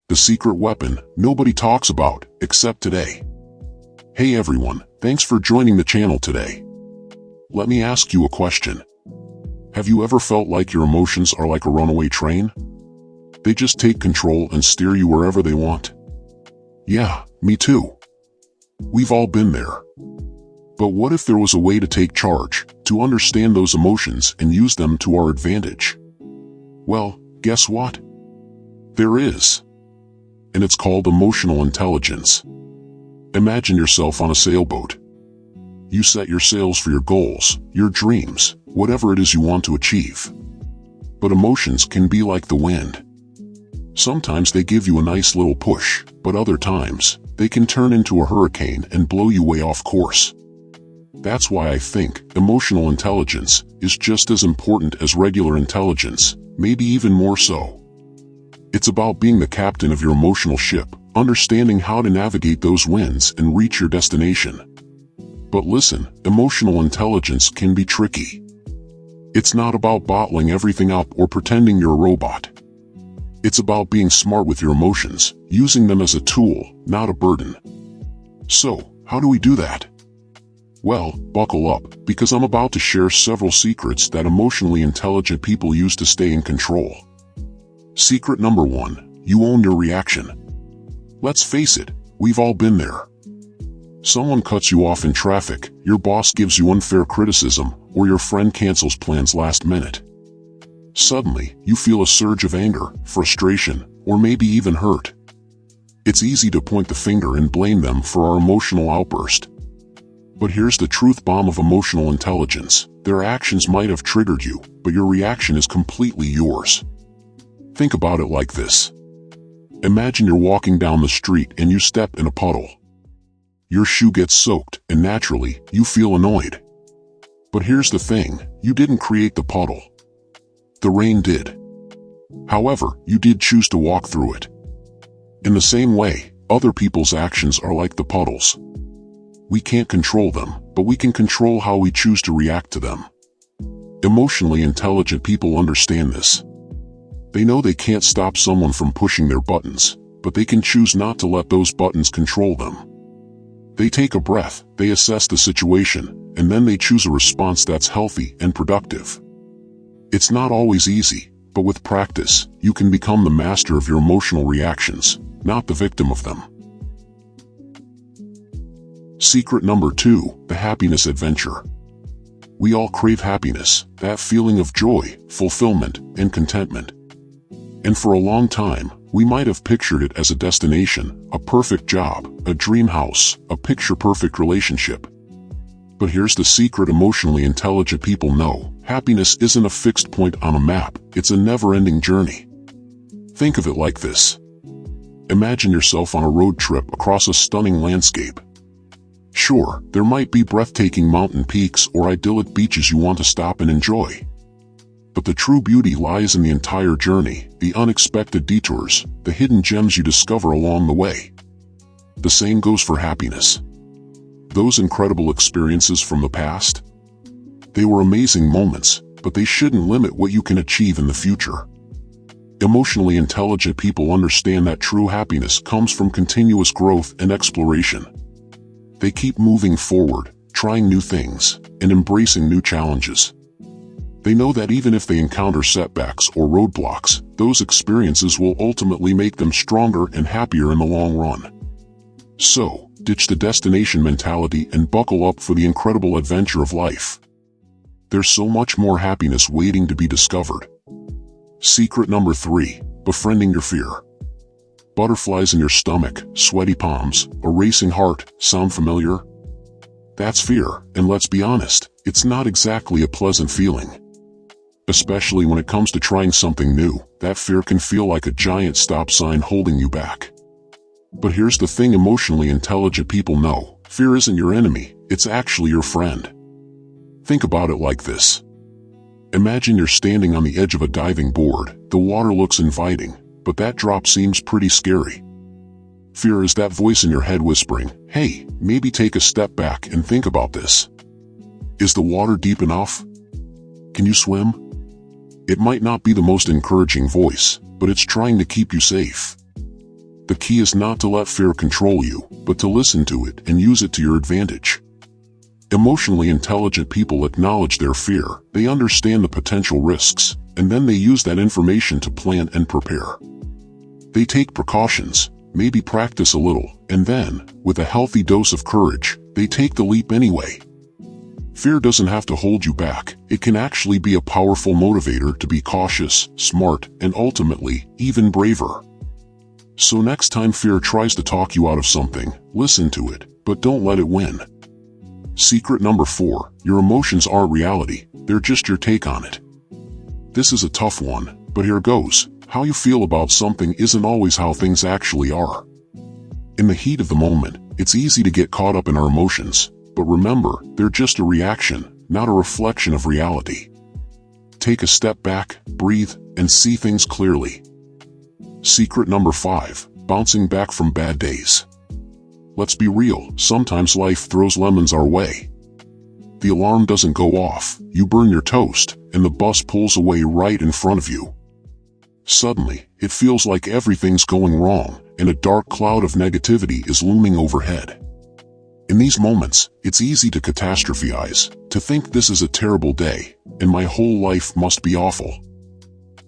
the secret weapon nobody talks about, except today. Hey everyone, thanks for joining the channel today. Let me ask you a question. Have you ever felt like your emotions are like a runaway train? They just take control and steer you wherever they want. Yeah, me too. We've all been there. But what if there was a way to take charge, to understand those emotions and use them to our advantage? Well, guess what? There is. And it's called emotional intelligence. Imagine yourself on a sailboat. You set your sails for your goals, your dreams, whatever it is you want to achieve. But emotions can be like the wind. Sometimes they give you a nice little push, but other times, they can turn into a hurricane and blow you way off course. That's why I think emotional intelligence is just as important as regular intelligence, maybe even more so. It's about being the captain of your emotional ship, understanding how to navigate those winds and reach your destination. But listen, emotional intelligence can be tricky. It's not about bottling everything up or pretending you're a robot. It's about being smart with your emotions, using them as a tool, not a burden. So, how do we do that? Well, buckle up, because I'm about to share several secrets that emotionally intelligent people use to stay in control. Secret number 1, you own your reaction. Let's face it, we've all been there. Someone cuts you off in traffic, your boss gives you unfair criticism, or your friend cancels plans last minute. Suddenly, you feel a surge of anger, frustration, or maybe even hurt. It's easy to point the finger and blame them for our emotional outburst. But here's the truth bomb of emotional intelligence. Their actions might have triggered you, but your reaction is completely yours. Think about it like this. Imagine you're walking down the street and you step in a puddle. Your shoe gets soaked, and naturally, you feel annoyed. But here's the thing, you didn't create the puddle. The rain did. However, you did choose to walk through it. In the same way, other people's actions are like the puddles. We can't control them, but we can control how we choose to react to them. Emotionally intelligent people understand this. They know they can't stop someone from pushing their buttons, but they can choose not to let those buttons control them. They take a breath, they assess the situation, and then they choose a response that's healthy and productive. It's not always easy, but with practice, you can become the master of your emotional reactions, not the victim of them. Secret number 2, the happiness adventure. We all crave happiness, that feeling of joy, fulfillment, and contentment. And for a long time, we might have pictured it as a destination, a perfect job, a dream house, a picture-perfect relationship. But here's the secret emotionally intelligent people know. Happiness isn't a fixed point on a map, it's a never-ending journey. Think of it like this. Imagine yourself on a road trip across a stunning landscape. Sure, there might be breathtaking mountain peaks or idyllic beaches you want to stop and enjoy. But the true beauty lies in the entire journey, the unexpected detours, the hidden gems you discover along the way. The same goes for happiness. Those incredible experiences from the past? They were amazing moments, but they shouldn't limit what you can achieve in the future. Emotionally intelligent people understand that true happiness comes from continuous growth and exploration. They keep moving forward, trying new things, and embracing new challenges. They know that even if they encounter setbacks or roadblocks, those experiences will ultimately make them stronger and happier in the long run. So, ditch the destination mentality and buckle up for the incredible adventure of life. There's so much more happiness waiting to be discovered. Secret number 3, befriending your fear. Butterflies in your stomach, sweaty palms, a racing heart, sound familiar? That's fear, and let's be honest, it's not exactly a pleasant feeling. Especially when it comes to trying something new, that fear can feel like a giant stop sign holding you back. But here's the thing emotionally intelligent people know, fear isn't your enemy, it's actually your friend. Think about it like this. Imagine you're standing on the edge of a diving board, the water looks inviting, but that drop seems pretty scary. Fear is that voice in your head whispering, hey, maybe take a step back and think about this. Is the water deep enough? Can you swim? It might not be the most encouraging voice, but it's trying to keep you safe. The key is not to let fear control you, but to listen to it and use it to your advantage. Emotionally intelligent people acknowledge their fear, they understand the potential risks, and then they use that information to plan and prepare. They take precautions, maybe practice a little, and then, with a healthy dose of courage, they take the leap anyway. Fear doesn't have to hold you back. It can actually be a powerful motivator to be cautious, smart, and ultimately, even braver. So next time fear tries to talk you out of something, listen to it, but don't let it win. Secret number 4, your emotions aren't reality, they're just your take on it. This is a tough one, but here goes. How you feel about something isn't always how things actually are. In the heat of the moment, it's easy to get caught up in our emotions, but remember, they're just a reaction, not a reflection of reality. Take a step back, breathe, and see things clearly. Secret number 5, bouncing back from bad days. Let's be real, sometimes life throws lemons our way. The alarm doesn't go off, you burn your toast, and the bus pulls away right in front of you. Suddenly, it feels like everything's going wrong, and a dark cloud of negativity is looming overhead. In these moments, it's easy to catastrophize, to think this is a terrible day, and my whole life must be awful.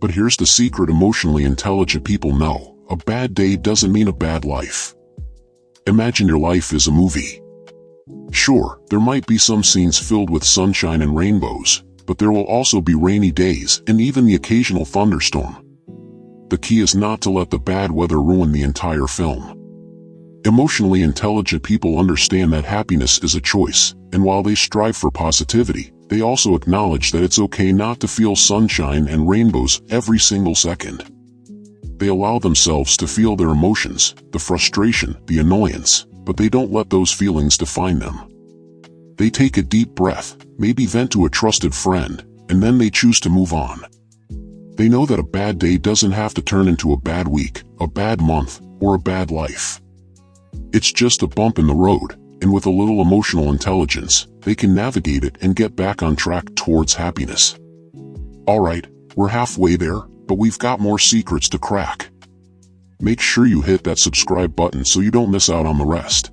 But here's the secret emotionally intelligent people know: a bad day doesn't mean a bad life. Imagine your life is a movie. Sure, there might be some scenes filled with sunshine and rainbows, but there will also be rainy days and even the occasional thunderstorm. The key is not to let the bad weather ruin the entire film. Emotionally intelligent people understand that happiness is a choice, and while they strive for positivity, they also acknowledge that it's okay not to feel sunshine and rainbows every single second. They allow themselves to feel their emotions, the frustration, the annoyance, but they don't let those feelings define them. They take a deep breath, maybe vent to a trusted friend, and then they choose to move on. They know that a bad day doesn't have to turn into a bad week, a bad month, or a bad life. It's just a bump in the road, and with a little emotional intelligence, they can navigate it and get back on track towards happiness. Alright, we're halfway there, but we've got more secrets to crack. Make sure you hit that subscribe button so you don't miss out on the rest.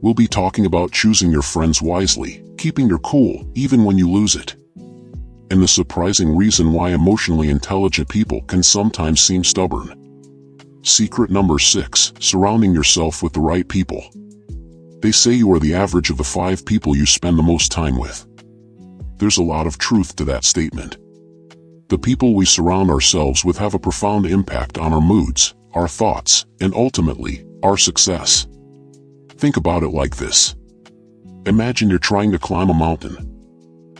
We'll be talking about choosing your friends wisely, keeping your cool even when you lose it, and the surprising reason why emotionally intelligent people can sometimes seem stubborn. Secret number 6, surrounding yourself with the right people. They say you are the average of the 5 people you spend the most time with. There's a lot of truth to that statement. The people we surround ourselves with have a profound impact on our moods, our thoughts, and ultimately, our success. Think about it like this. Imagine you're trying to climb a mountain.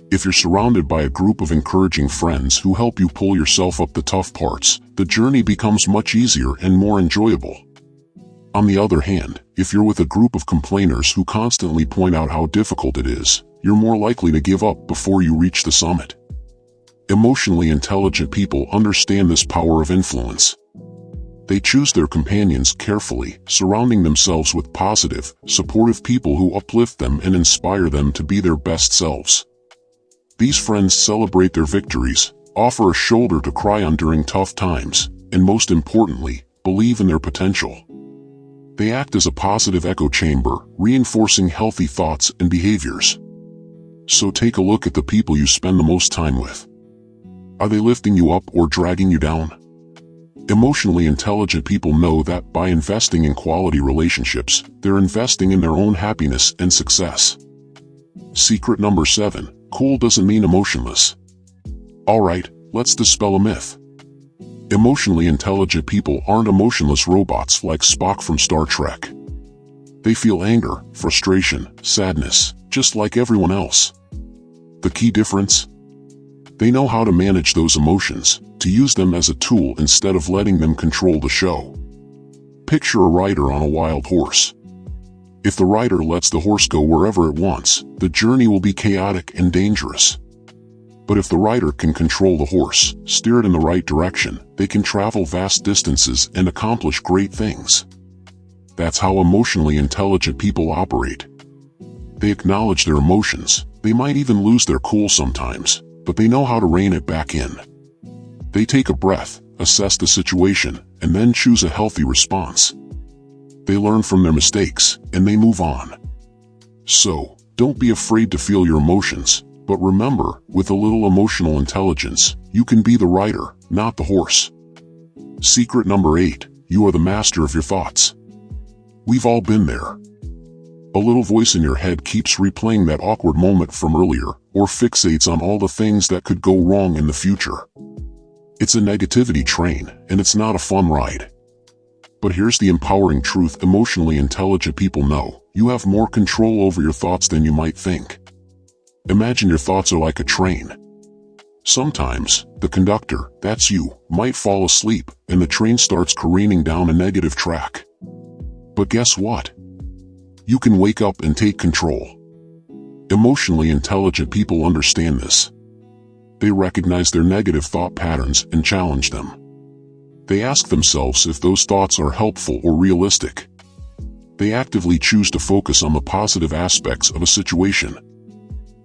If you're surrounded by a group of encouraging friends who help you pull yourself up the tough parts, the journey becomes much easier and more enjoyable. On the other hand, if you're with a group of complainers who constantly point out how difficult it is, you're more likely to give up before you reach the summit. Emotionally intelligent people understand this power of influence. They choose their companions carefully, surrounding themselves with positive, supportive people who uplift them and inspire them to be their best selves. These friends celebrate their victories, offer a shoulder to cry on during tough times, and most importantly, believe in their potential. They act as a positive echo chamber, reinforcing healthy thoughts and behaviors. So take a look at the people you spend the most time with. Are they lifting you up or dragging you down? Emotionally intelligent people know that by investing in quality relationships, they're investing in their own happiness and success. Secret number 7, cool doesn't mean emotionless. Alright, let's dispel a myth. Emotionally intelligent people aren't emotionless robots like Spock from Star Trek. They feel anger, frustration, sadness, just like everyone else. The key difference? They know how to manage those emotions, to use them as a tool instead of letting them control the show. Picture a rider on a wild horse. If the rider lets the horse go wherever it wants, the journey will be chaotic and dangerous. But if the rider can control the horse, steer it in the right direction, they can travel vast distances and accomplish great things. That's how emotionally intelligent people operate. They acknowledge their emotions, they might even lose their cool sometimes, but they know how to rein it back in. They take a breath, assess the situation, and then choose a healthy response. They learn from their mistakes, and they move on. So, don't be afraid to feel your emotions, but remember, with a little emotional intelligence, you can be the rider, not the horse. Secret number 8, you are the master of your thoughts. We've all been there. A little voice in your head keeps replaying that awkward moment from earlier, or fixates on all the things that could go wrong in the future. It's a negativity train, and it's not a fun ride. But here's the empowering truth: emotionally intelligent people know you have more control over your thoughts than you might think. Imagine your thoughts are like a train. Sometimes, the conductor, that's you, might fall asleep, and the train starts careening down a negative track. But guess what? You can wake up and take control. Emotionally intelligent people understand this. They recognize their negative thought patterns and challenge them. They ask themselves if those thoughts are helpful or realistic. They actively choose to focus on the positive aspects of a situation.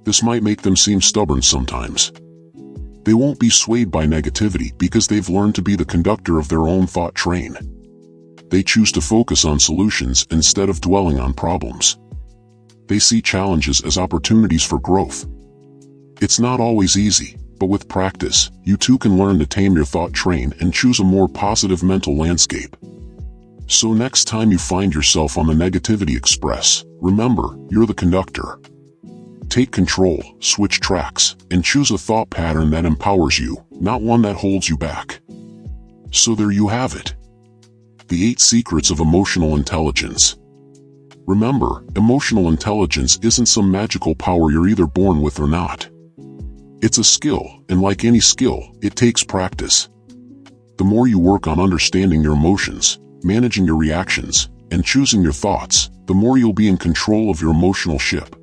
This might make them seem stubborn sometimes. They won't be swayed by negativity because they've learned to be the conductor of their own thought train. They choose to focus on solutions instead of dwelling on problems. They see challenges as opportunities for growth. It's not always easy, but with practice, you too can learn to tame your thought train and choose a more positive mental landscape. So next time you find yourself on the negativity express, remember, you're the conductor. Take control, switch tracks, and choose a thought pattern that empowers you, not one that holds you back. So there you have it. The 8 secrets of emotional intelligence. Remember, emotional intelligence isn't some magical power you're either born with or not. It's a skill, and like any skill, it takes practice. The more you work on understanding your emotions, managing your reactions, and choosing your thoughts, the more you'll be in control of your emotional ship.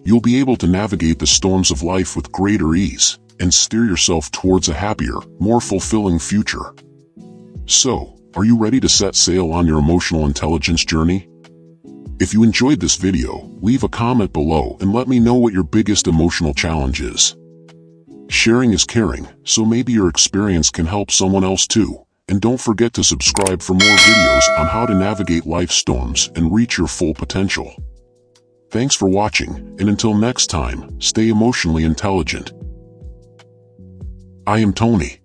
You'll be able to navigate the storms of life with greater ease, and steer yourself towards a happier, more fulfilling future. So, are you ready to set sail on your emotional intelligence journey? If you enjoyed this video, leave a comment below and let me know what your biggest emotional challenge is. Sharing is caring, so maybe your experience can help someone else too. And don't forget to subscribe for more videos on how to navigate life's storms and reach your full potential. Thanks for watching, and until next time, stay emotionally intelligent. I am Tony.